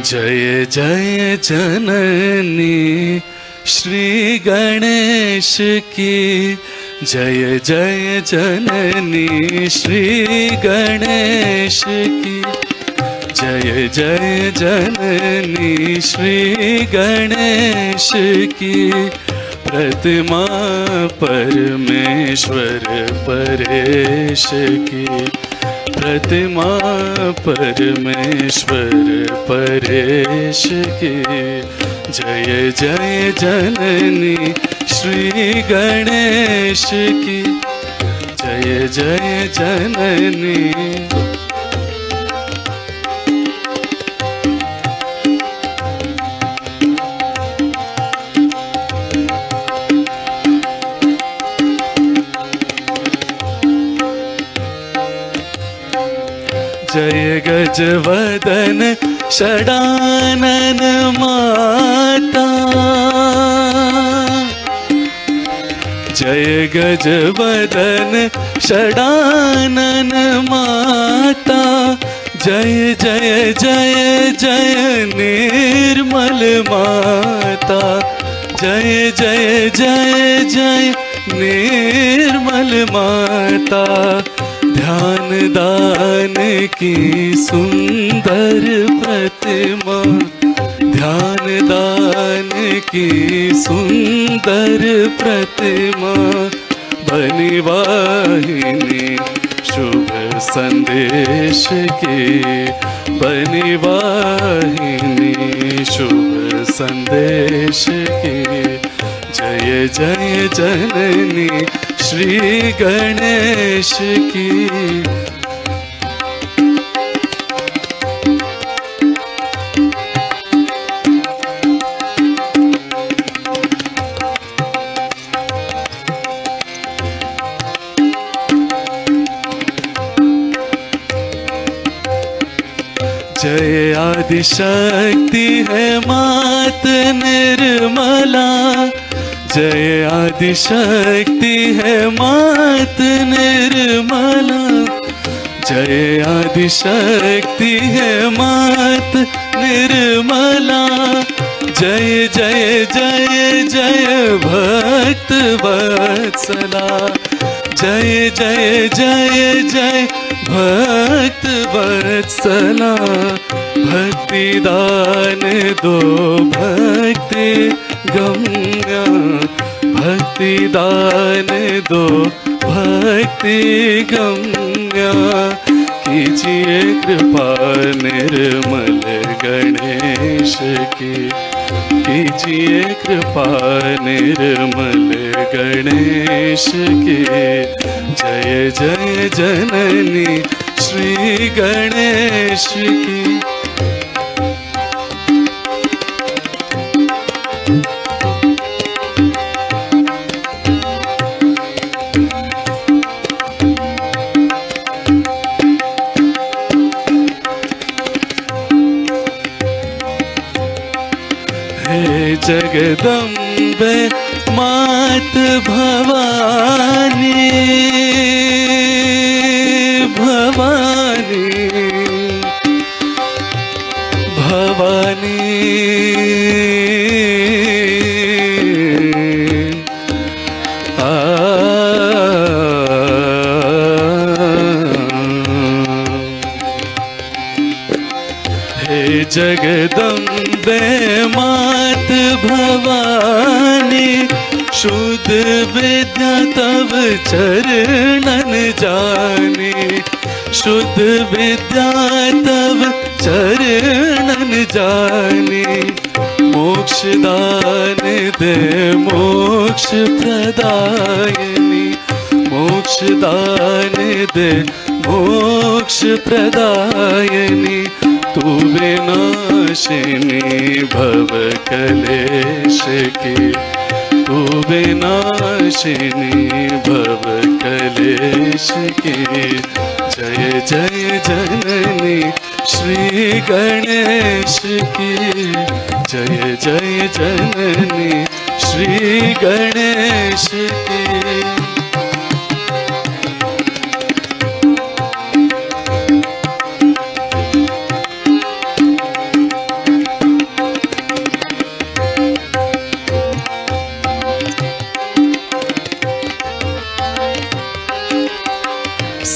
जय जय जननी श्री गणेश की, जय जय जननी श्री गणेश की, जय जय जननी श्री गणेश की। प्रतिमा परमेश्वर परेश की, प्रतिमा परमेश्वर परेश की। जय जय जननी श्री गणेश की, जय जय जननी। जय गजवदन षडानन माता, जय गजवदन षडानन माता। जय जय जय जय निर्मल माता, जय जय जय जय निर्मल माता। ध्यान दान की सुंदर प्रतिमा, ध्यान दान की सुंदर प्रतिमा। बनी वाहिनी शुभ संदेश की, बनी वाहिनी शुभ संदेश की। जय जय जननी श्री गणेश की। जय आदिशक्ति है मात निर्मला, जय आदिशक्ति है मात निर्मला, जय आदिशक्ति है मात निर्मला। जय जय जय जय भक्त वत्सला, जय जय जय जय भक्त वत्सला। भक्ति दान दो भक्ति गम्या, भक्ति दान दो भक्ति गम्या। कीजिए कृपा निर्मल गणेश की, कीजिए कृपा निर्मल गणेश की। जय जय जननी श्री गणेश की। हे जगदम्बे मात भवानी, भवानी भवानी। हे जगदम्बे मात भवानी, शुद्ध विद्या तव चरणन जानी, शुद्ध विद्या तव चरणन जानी। मोक्ष दान दे मोक्ष प्रदायनी, मोक्ष दान दे मोक्ष प्रदायनी। तू विनाशिनी भव कलेश की, तू विनाशिनी भव कलेश की। जय जय जननी श्री गणेश की, जय जय जननी श्री गणेश की।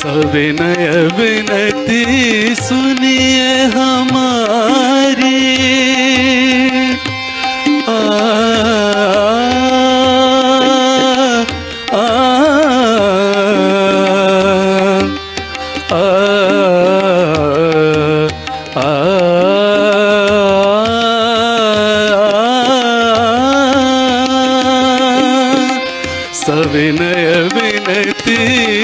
सविनय विनती सुनिए हमारी। आ, आ, आ, आ, सविनय विनती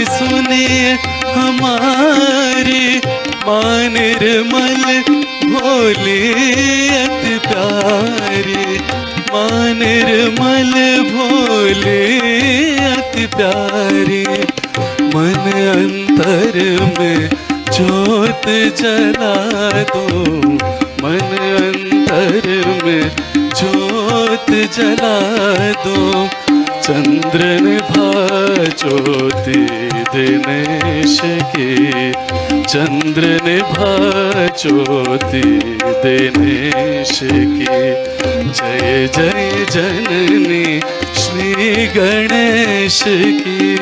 सुनिए हमारी। माँ निर्मल भोली अति प्यारी, माँ निर्मल भोली अति प्यारी। मन अंतर में ज्योत जला दो, मन अंतर में ज्योत जला दो। चंद्रन भा ज्योति दिनेश की, चंद्रन भा ज्योति दिनेश की। जय जय जननी श्री गणेश की,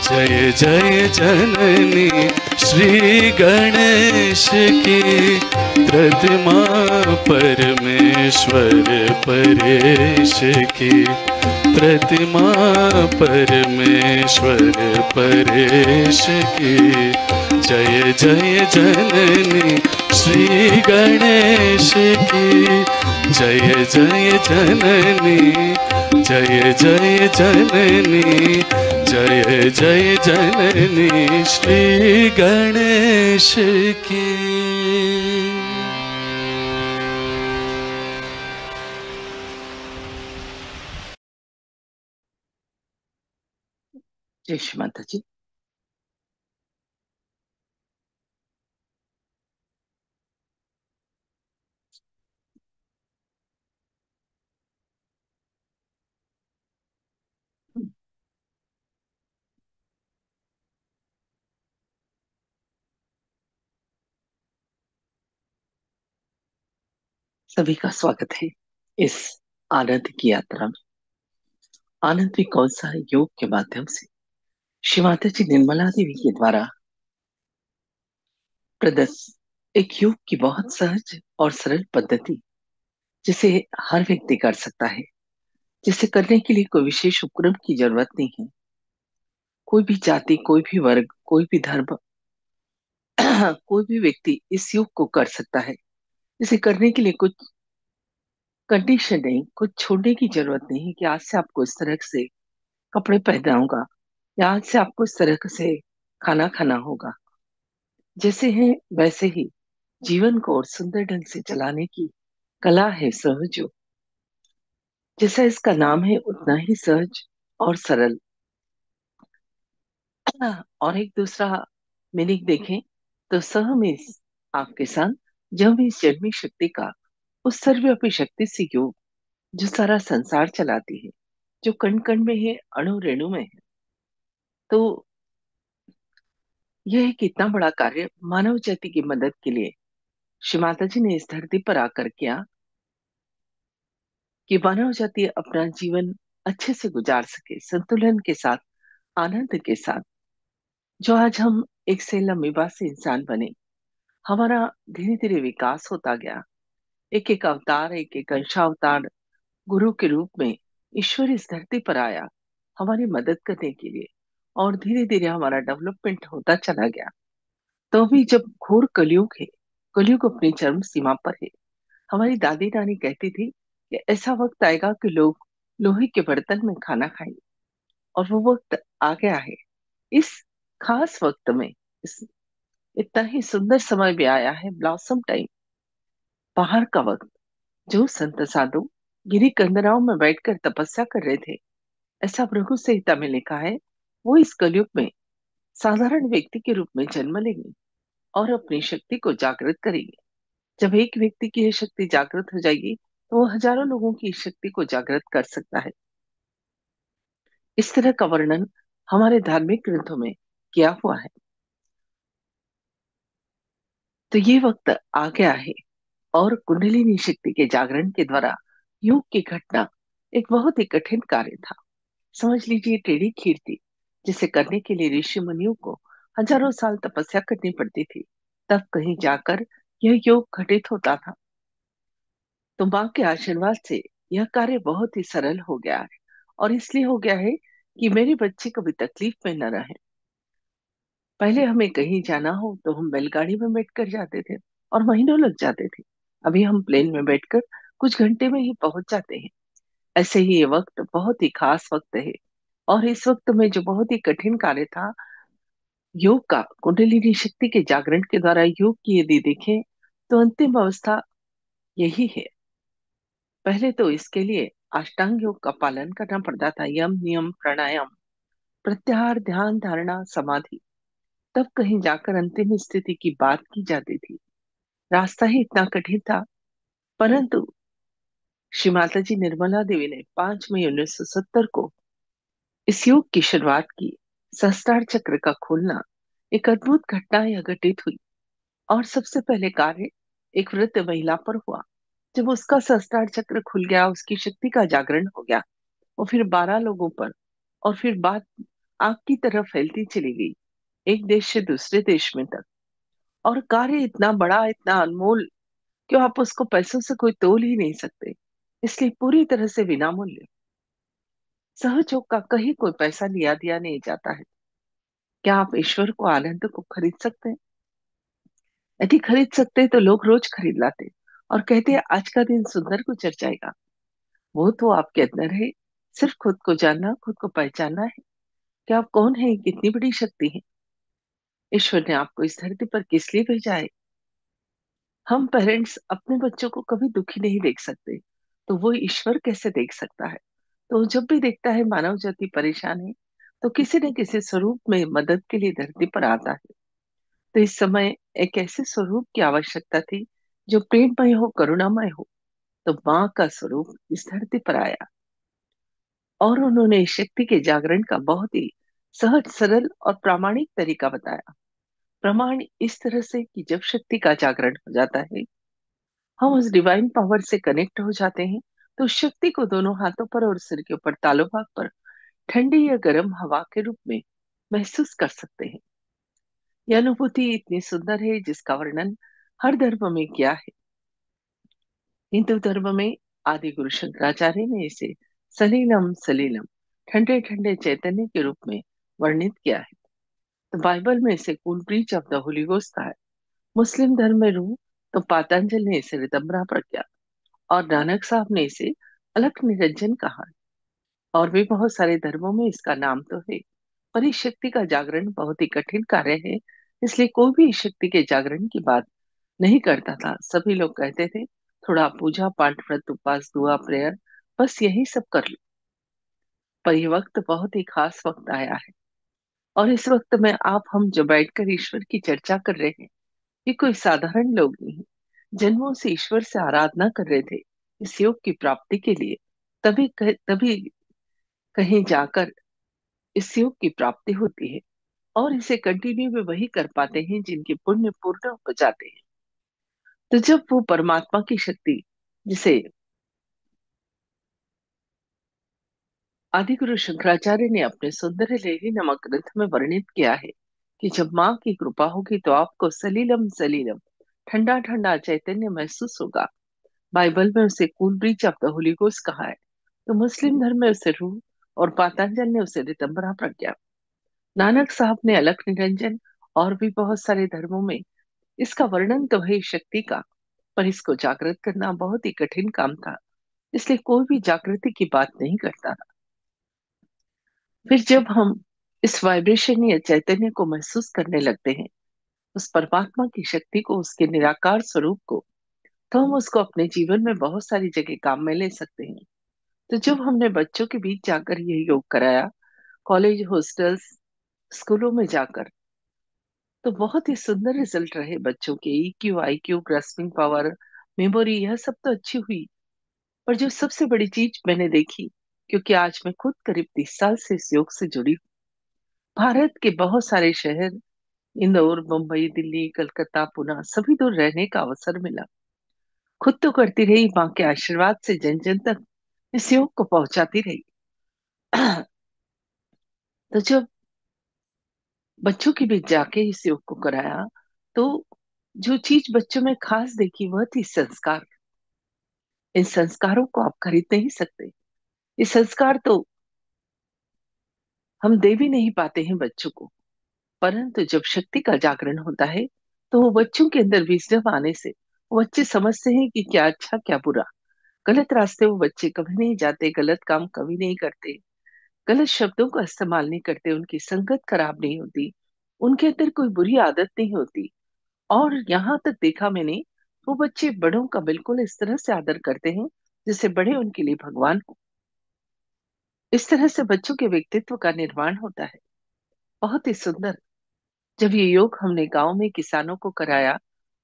जय जय जननी श्री गणेश की। प्रतिमा परमेश्वर परेश की, प्रतिमा परमेश्वर परेश की। जय जय जननी श्री गणेश की, जय जय जननी, जय जय जननी, जय जय जननी श्री गणेश की। जय श्री माता जी। सभी का स्वागत है इस आनंद की यात्रा में। आनंद भी कौन सा है? योग के माध्यम से श्री माता जी निर्मला देवी के द्वारा प्रदत्त एक योग की बहुत सहज और सरल पद्धति, जिसे हर व्यक्ति कर सकता है, जिसे करने के लिए कोई विशेष उपक्रम की जरूरत नहीं है। कोई भी जाति, कोई भी वर्ग, कोई भी धर्म, कोई भी व्यक्ति इस योग को कर सकता है। इसे करने के लिए कुछ कंडीशन नहीं, कुछ छोड़ने की जरूरत नहीं है कि आज से आपको इस तरह से कपड़े पहनाऊंगा या आज से आपको इस तरह से खाना खाना होगा। जैसे है वैसे ही जीवन को और सुंदर ढंग से चलाने की कला है सहज योग। जैसा इसका नाम है उतना ही सहज और सरल। और एक दूसरा मीनिंग देखें तो सह में आपके साथ जब इस जन्मी शक्ति का, उस सर्वव्यापी शक्ति से योग जो सारा संसार चलाती है, जो कण कण में है, अणु रेणु में है। तो यह एक इतना बड़ा कार्य मानव जाति की मदद के लिए श्री माता जी ने इस धरती पर आकर किया कि मानव जाति अपना जीवन अच्छे से गुजार सके, संतुलन के साथ, आनंद के साथ। जो आज हम एक सेल अमीबा से इंसान बने, हमारा धीरे धीरे विकास होता गया। एक एक अवतार, एक एक अंशावतार गुरु के रूप में ईश्वर इस धरती पर आया हमारी मदद करने के लिए, और धीरे धीरे हमारा डेवलपमेंट होता चला गया। तो भी जब घोर कलयुग है, कलयुग अपनी चरम सीमा पर है, हमारी दादी नानी कहती थी कि ऐसा वक्त आएगा कि लोग लोहे के बर्तन में खाना खाएंगे, और वो वक्त आ गया है। इस खास वक्त में, इस इतना ही सुंदर समय भी आया है, ब्लॉसम टाइम, बाहर का वक्त। जो संत साधु गिरी कंदराओं में बैठकर तपस्या कर रहे थे, ऐसा भृगु संहिता में लिखा है, वो इस कलयुग में साधारण व्यक्ति के रूप में जन्म लेंगे और अपनी शक्ति को जागृत करेंगे। जब एक व्यक्ति की यह शक्ति जागृत हो जाएगी तो वो हजारों लोगों की इस शक्ति को जागृत कर सकता है। इस तरह का वर्णन हमारे धार्मिक ग्रंथों में किया हुआ है। तो ये वक्त आ गया है, और कुंडलिनी शक्ति के जागरण के द्वारा योग की घटना एक बहुत ही कठिन कार्य था। समझ लीजिए टेढ़ी खीर थी, जिसे करने के लिए ऋषि मुनियों को हजारों साल तपस्या करनी पड़ती थी, तब कहीं जाकर यह योग घटित होता था। तो माँ के आशीर्वाद से यह कार्य बहुत ही सरल हो गया है, और इसलिए हो गया है कि मेरे बच्चे कभी तकलीफ में न रहे। पहले हमें कहीं जाना हो तो हम बैलगाड़ी में बैठकर जाते थे और महीनों लग जाते थे। अभी हम प्लेन में बैठकर कुछ घंटे में ही पहुंच जाते हैं। ऐसे ही ये वक्त बहुत ही खास वक्त है, और इस वक्त में जो बहुत ही कठिन कार्य था, योग का, कुंडलिनी शक्ति के जागरण के द्वारा योग की यदि देखें तो अंतिम अवस्था यही है। पहले तो इसके लिए अष्टांग योग का पालन करना पड़ता था, यम नियम प्राणायाम प्रत्याहार ध्यान धारणा समाधि। तब कहीं जाकर अंतिम स्थिति की बात की जाती थी। रास्ता ही इतना कठिन था, परंतु श्री माता जी निर्मला देवी ने 5 मई 1970 को इस योग की शुरुआत की। सहस्त्रार चक्र का खुलना एक अद्भुत घटना यह घटित हुई, और सबसे पहले कार्य एक वृद्ध महिला पर हुआ। जब उसका सहस्त्रार चक्र खुल गया, उसकी शक्ति का जागरण हो गया, और फिर 12 लोगों पर, और फिर बात आग की तरह फैलती चली गई, एक देश से दूसरे देश में तक। और कार्य इतना बड़ा, इतना अनमोल, कि आप उसको पैसों से कोई तोल ही नहीं सकते, इसलिए पूरी तरह से विना मूल्य सहयोग का कहीं कोई पैसा लिया दिया नहीं जाता है। क्या आप ईश्वर को, आनंद को खरीद सकते हैं? यदि खरीद सकते तो लोग रोज खरीद लाते और कहते आज का दिन सुंदर गुजर जाएगा। वो तो आपके अंदर है। सिर्फ खुद को जानना, खुद को पहचानना है कि आप कौन है, कितनी बड़ी शक्ति है। ईश्वर ने आपको इस धरती पर किस लिए भेजा है? हम पेरेंट्स अपने बच्चों को कभी दुखी नहीं देख सकते, तो वो ईश्वर कैसे देख सकता है? तो जब भी देखता है मानव जाति परेशान है, तो किसी न किसी स्वरूप में मदद के लिए धरती पर आता है। तो इस समय एक ऐसे स्वरूप की आवश्यकता थी जो प्रेममय हो, करुणामय हो। तो माँ का स्वरूप इस धरती पर आया, और उन्होंने इस शक्ति के जागरण का बहुत ही सहज, सरल और प्रामाणिक तरीका बताया। प्रमाण इस तरह से कि जब शक्ति का जागरण हो जाता है, हम उस डिवाइन पावर से कनेक्ट हो जाते हैं, तो उस शक्ति को दोनों हाथों पर और सिर के ऊपर तालू भाग पर ठंडी या गर्म हवा के रूप में महसूस कर सकते हैं। यह अनुभूति इतनी सुंदर है जिसका वर्णन हर धर्म में किया है। हिंदू धर्म में आदि गुरु शंकराचार्य ने इसे सलीलम सलीलम, ठंडे ठंडे चैतन्य के रूप में वर्णित किया है। तो बाइबल में इसे cool bridge of the Holi ghost कहा है। मुस्लिम धर्म में रूह, तो पातंजल ने इसे रिदम्बरा प्रज्ञा, और नानक साहब ने इसे अलख निरंजन कहा है। और भी बहुत सारे धर्मों में इसका नाम तो है। पर इस शक्ति का जागरण बहुत ही कठिन कार्य है, इसलिए कोई भी इस शक्ति के जागरण की बात नहीं करता था। सभी लोग कहते थे थोड़ा पूजा पाठ, व्रत उपवास, दुआ, प्रेयर, बस यही सब कर लो। पर यह वक्त बहुत ही खास वक्त आया है, और इस वक्त में आप हम जो बैठकर ईश्वर की चर्चा कर रहे हैं, ये कोई साधारण लोग नहीं। जन्मों से ईश्वर से आराधना कर रहे थे इस योग की प्राप्ति के लिए। तभी कहीं जाकर इस योग की प्राप्ति होती है, और इसे कंटिन्यू भी वही कर पाते हैं जिनके पुण्य पूर्ण हो जाते हैं। तो जब वो परमात्मा की शक्ति, जिसे आदिगुरु शंकराचार्य ने अपने सुंदर लेली नामक ग्रंथ में वर्णित किया है कि जब माँ की कृपा होगी तो आपको सलीलम सलीलम, ठंडा ठंडा चैतन्य महसूस होगा। बाइबल में उसे cool breach of the Holi ghost कहा है। तो मुस्लिम धर्म में उसे रूह, और पातंजल ने उसे रितंबरा प्रज्ञा, नानक साहब ने अलख निरंजन, और भी बहुत सारे धर्मों में इसका वर्णन तो है शक्ति का। पर इसको जागृत करना बहुत ही कठिन काम था, इसलिए कोई भी जागृति की बात नहीं करता था। फिर जब हम इस वाइब्रेशन या चैतन्य को महसूस करने लगते हैं, उस परमात्मा की शक्ति को, उसके निराकार स्वरूप को, तो हम उसको अपने जीवन में बहुत सारी जगह काम में ले सकते हैं। तो जब हमने बच्चों के बीच जाकर यह योग कराया, कॉलेज, हॉस्टल्स, स्कूलों में जाकर, तो बहुत ही सुंदर रिजल्ट रहे बच्चों के। EQ, IQ, grasping power, memory, यह सब तो अच्छी हुई। पर जो सबसे बड़ी चीज मैंने देखी, क्योंकि आज मैं खुद करीब 30 साल से इस योग से जुड़ी हूँ, भारत के बहुत सारे शहर, इंदौर, मुंबई, दिल्ली, कलकत्ता, पुणे, सभी दूर रहने का अवसर मिला। खुद तो करती रही, माँ के आशीर्वाद से जन जन तक इस योग को पहुंचाती रही। तो जब बच्चों के बीच जाके इस योग को कराया, तो जो चीज बच्चों में खास देखी वह थी संस्कार। इन संस्कारों को आप खरीद नहीं सकते। ये संस्कार तो हम दे भी नहीं पाते हैं बच्चों को, परंतु जब शक्ति का जागरण होता है तो वो बच्चों के अंदर विजडम आने से वो बच्चे समझते हैं कि क्या अच्छा क्या बुरा। गलत रास्ते वो बच्चे कभी नहीं जाते, गलत काम कभी नहीं करते, गलत शब्दों का इस्तेमाल नहीं करते, उनकी संगत खराब नहीं होती, उनके अंदर कोई बुरी आदत नहीं होती। और यहाँ तक देखा मैंने, वो बच्चे बड़ों का बिल्कुल इस तरह से आदर करते हैं जैसे बड़े उनके लिए भगवान हो। इस तरह से बच्चों के व्यक्तित्व का निर्माण होता है। बहुत ही सुंदर। जब ये योग हमने गांव में किसानों को कराया,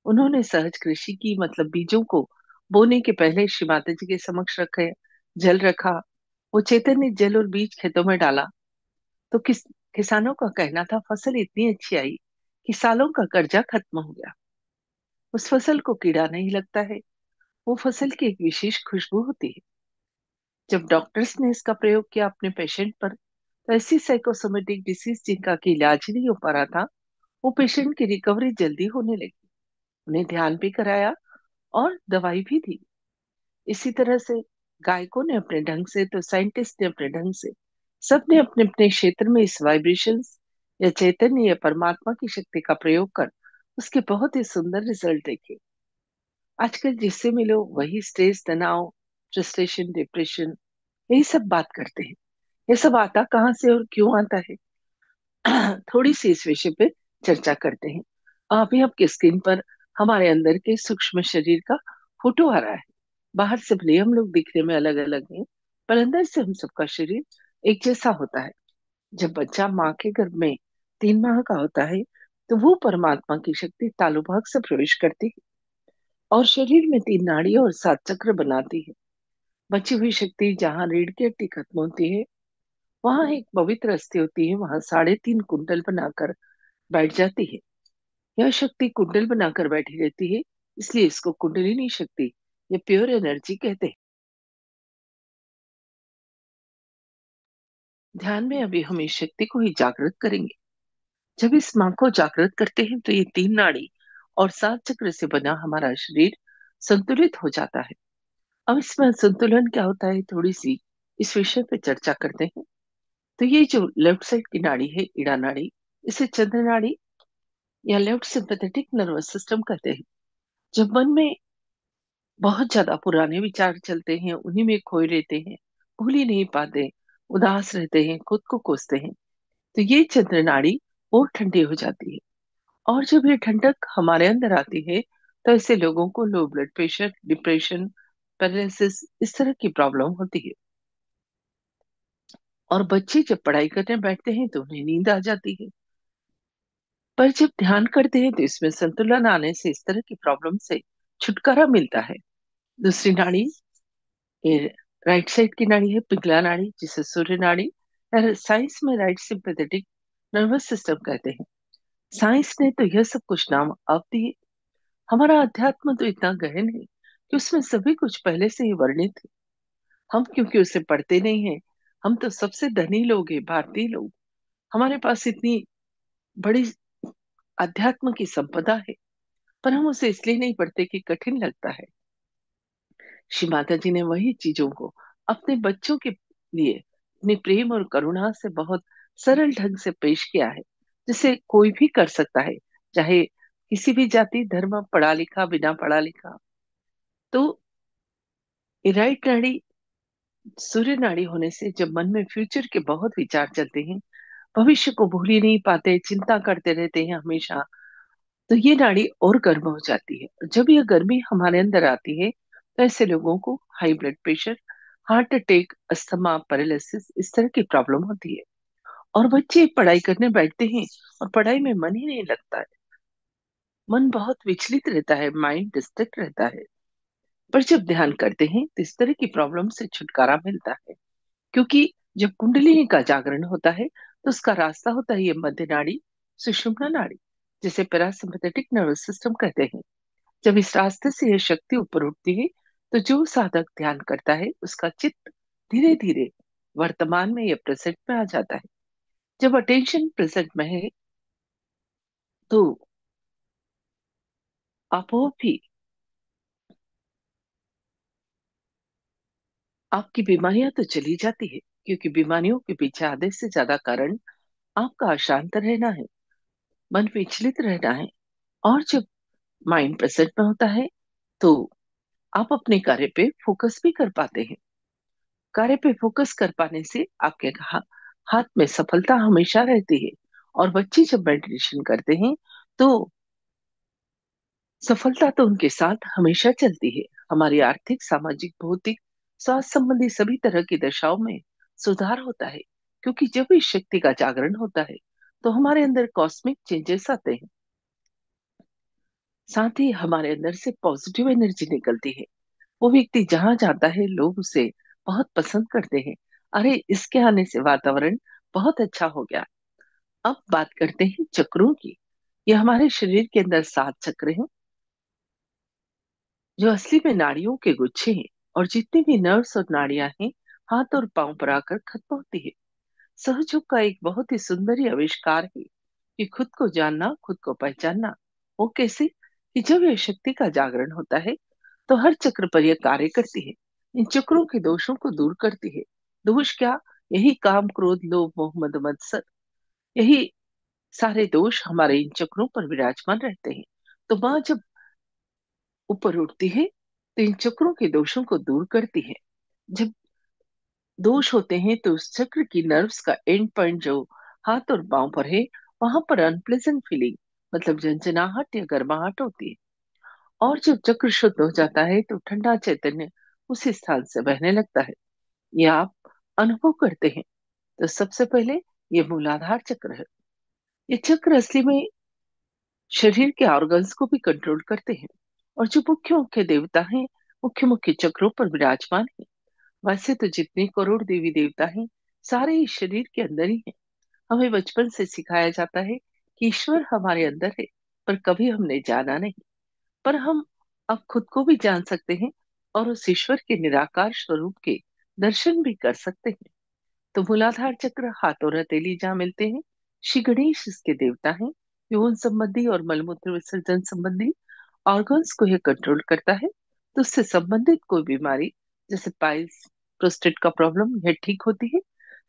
उन्होंने सहज कृषि की, मतलब बीजों को बोने के पहले श्री माता जी के समक्ष रखे, जल रखा, वो चैतन्य जल और बीज खेतों में डाला, तो किसानों का कहना था फसल इतनी अच्छी आई कि सालों का कर्जा खत्म हो गया। उस फसल को कीड़ा नहीं लगता है, वो फसल की एक विशेष खुशबू होती है। जब डॉक्टर्स ने इसका प्रयोग किया अपने पेशेंट पर, तो ऐसी साइकोसोमेटिक डिसीज जिनका कि इलाज ही नहीं हो पा रहा था, वो पेशेंट की रिकवरी जल्दी होने लगी। उन्हें ध्यान भी कराया और दवाई भी दी। इसी तरह से गायकों ने अपने ढंग से, तो साइंटिस्ट ने अपने ढंग से, सबने अपने अपने क्षेत्र में इस वाइब्रेशंस या चैतन्य या परमात्मा की शक्ति का प्रयोग कर उसके बहुत ही सुंदर रिजल्ट देखे। आजकल जिससे मिलो वही स्ट्रेस, तनाव, फ्रस्ट्रेशन, डिप्रेशन, यही सब बात करते हैं। ये सब आता कहाँ से और क्यों आता है? थोड़ी सी इस विषय पे चर्चा करते हैं। अभी आपके स्क्रीन पर हमारे अंदर के सूक्ष्म शरीर का फोटो आ रहा है। बाहर से भले हम लोग दिखने में अलग अलग हैं, पर अंदर से हम सबका शरीर एक जैसा होता है। जब बच्चा माँ के गर्भ में 3 माह का होता है, तो वो परमात्मा की शक्ति तालु भाग से प्रवेश करती है और शरीर में 3 नाड़ी और 7 चक्र बनाती है। बची हुई शक्ति जहाँ रीढ़ की हड्डी खत्म होती है, वहां एक पवित्र अस्थि होती है, वहां 3.5 कुंडल बनाकर बैठ जाती है। यह शक्ति कुंडल बनाकर बैठी रहती है, इसलिए इसको कुंडलिनी शक्ति या प्योर एनर्जी कहते हैं। ध्यान में अभी हम इस शक्ति को ही जागृत करेंगे। जब इस मां को जागृत करते हैं तो ये 3 नाड़ी और 7 चक्र से बना हमारा शरीर संतुलित हो जाता है। अब इसमें संतुलन क्या होता है, थोड़ी सी इस विषय पे चर्चा करते हैं। तो ये जो लेफ्ट साइड की नाड़ी है, इड़ा नाड़ी, इसे चंद्र नाड़ी या लेफ्ट सिंपैथेटिक नर्वस सिस्टम कहते हैं। जब मन में बहुत ज्यादा पुराने विचार चलते हैं, उन्हीं में खोए रहते हैं, भूल ही नहीं पाते, उदास रहते हैं, खुद को कोसते हैं, तो ये चंद्र नाड़ी और ठंडी हो जाती है। और जब ये ठंडक हमारे अंदर आती है, तो ऐसे लोगों को low blood pressure, depression, paralysis, इस तरह की प्रॉब्लम होती है। और बच्चे जब पढ़ाई करने बैठते हैं तो उन्हें नींद आ जाती है। पर जब ध्यान करते हैं तो इसमें संतुलन आने से इस तरह की प्रॉब्लम से छुटकारा मिलता है। दूसरी नाड़ी, ये राइट साइड की नाड़ी है पिंगला नाड़ी, जिसे सूर्य नाड़ी या साइंस में राइट सिंपैथेटिक नर्वस सिस्टम कहते हैं। साइंस ने तो यह सब कुछ नाम अब दिए। हमारा अध्यात्म तो इतना गहन है कि उसमें सभी कुछ पहले से ही वर्णित है। हम क्योंकि उसे पढ़ते नहीं है, हम तो सबसे धनी लोग हैं, भारतीय लोग, हमारे पास इतनी बड़ी अध्यात्म की संपदा है, पर हम उसे इसलिए नहीं पढ़ते कि कठिन लगता है। श्री माता जी ने वही चीजों को अपने बच्चों के लिए अपने प्रेम और करुणा से बहुत सरल ढंग से पेश किया है, जिसे कोई भी कर सकता है, चाहे किसी भी जाति धर्म, पढ़ा लिखा, बिना पढ़ा लिखा। तो ये राइट नाड़ी, सूर्य नाड़ी होने से जब मन में फ्यूचर के बहुत विचार चलते हैं, भविष्य को भूल ही नहीं पाते, चिंता करते रहते हैं हमेशा, तो ये नाड़ी और गर्म हो जाती है। जब यह गर्मी हमारे अंदर आती है, तो ऐसे लोगों को high blood pressure, heart attack, asthma, paralysis, इस तरह की प्रॉब्लम होती है। और बच्चे पढ़ाई करने बैठते हैं और पढ़ाई में मन ही नहीं लगता है, मन बहुत विचलित रहता है, माइंड डिस्ट्रैक्ट रहता है। पर जब ध्यान करते हैं तो इस तरह की प्रॉब्लम से छुटकारा मिलता है, क्योंकि जब कुंडलिनी का जागरण होता है तो उसका रास्ता होता है ये मध्य नाड़ी, सुषुम्ना नाड़ी, जिसे पैरासिम्पथेटिक नर्वस सिस्टम कहते हैं। जब इस रास्ते से यह शक्ति ऊपर उठती है, तो जो साधक ध्यान करता है उसका चित्त धीरे धीरे वर्तमान में या प्रेजेंट में आ जाता है। जब अटेंशन प्रेजेंट में है, तो आपोआप ही आपकी बीमारियां तो चली जाती है, क्योंकि बीमारियों के पीछे आधे से ज्यादा कारण आपका अशांत रहना है, मन विचलित रहना है। और जब माइंड प्रेजेंट में होता है तो आप अपने कार्य पे फोकस भी कर पाते हैं। कार्य पे फोकस कर पाने से आपके हाथ में सफलता हमेशा रहती है। और बच्चे जब मेडिटेशन करते हैं तो सफलता तो उनके साथ हमेशा चलती है। हमारी आर्थिक, सामाजिक, भौतिक, स्वास्थ्य संबंधी सभी तरह की दशाओं में सुधार होता है, क्योंकि जब इस शक्ति का जागरण होता है तो हमारे अंदर कॉस्मिक चेंजेस आते हैं। साथ ही हमारे अंदर से पॉजिटिव एनर्जी निकलती है। वो व्यक्ति जहां जाता है लोग उसे बहुत पसंद करते हैं। अरे, इसके आने से वातावरण बहुत अच्छा हो गया। अब बात करते हैं चक्रों की। ये हमारे शरीर के अंदर 7 चक्र हैं, जो असली में नाड़ियों के गुच्छे हैं। और जितनी भी नर्व्स और नाड़ियां हैं, हाथ और पांव पर आकर खत्म होती है। सहयोग का एक बहुत ही सुंदर ही आविष्कार है कि खुद को जानना, खुद को पहचानना। वो कैसे? कि जब यह शक्ति का जागरण होता है तो हर चक्र पर यह कार्य करती है। इन चक्रों के दोषों को दूर करती है। दोष क्या? यही काम, क्रोध, लोभ, मोह, मद, मत्सर, यही सारे दोष हमारे इन चक्रों पर विराजमान रहते हैं। तो माँ जब ऊपर उठती है तो इन चक्रों के दोषों को दूर करती है। जब दोष होते हैं तो उस चक्र की नर्व्स का एंड पॉइंट जो हाथ और पांव पर है, वहां पर अनप्लेजेंट फीलिंग, मतलब झंझनाहट या गर्माहट होती है। और जब चक्र शुद्ध हो जाता है तो ठंडा चैतन्य उसी स्थान से बहने लगता है। ये आप अनुभव करते हैं। तो सबसे पहले ये मूलाधार चक्र है। ये चक्र असली में शरीर के ऑर्गन्स को भी कंट्रोल करते हैं। और जो मुख्य मुख्य देवता हैं, मुख्य मुख्य चक्रों पर विराजमान है। वैसे तो जितने करोड़ देवी देवता हैं, सारे इस शरीर के अंदर ही हैं। हमें बचपन से सिखाया जाता है कि ईश्वर हमारे अंदर है, पर कभी हमने जाना नहीं। पर हम अब खुद को भी जान सकते हैं और उस ईश्वर के निराकार स्वरूप के दर्शन भी कर सकते हैं। तो मूलाधार चक्र हाथ और हथेली जहाँ मिलते हैं, श्री गणेश इसके देवता हैं। यौन संबंधी और मलमूत्र विसर्जन संबंधी ऑर्गन्स को यह कंट्रोल करता है। तो उससे संबंधित कोई बीमारी, जैसे पाइल्स, प्रोस्टेट का प्रॉब्लम, यह ठीक होती है।